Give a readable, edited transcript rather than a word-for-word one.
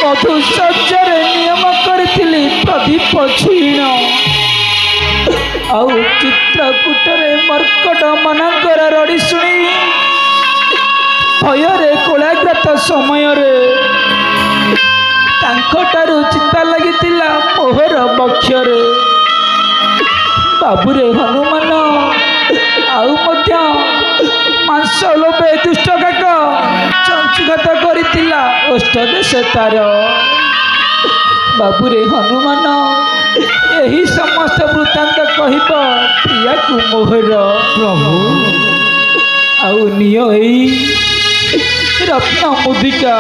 मधुसज्जर नियम करी प्रदीप छुईण आउ चित्रकूटरे मर्कट मानकर रड़ी शुणी भୟରେ कोलाग्रत समय चिंता लगी मोहर बक्षरे बाबुरे हनुमान आउ मांस लोभे दुष्ट काक चंचुघात करितिला अष्ट देश तार बाबुरे हनुमान यही समस्त वृत्तांत कहब प्रिया को मोहर प्रभु आउ निय रत्न मुदिका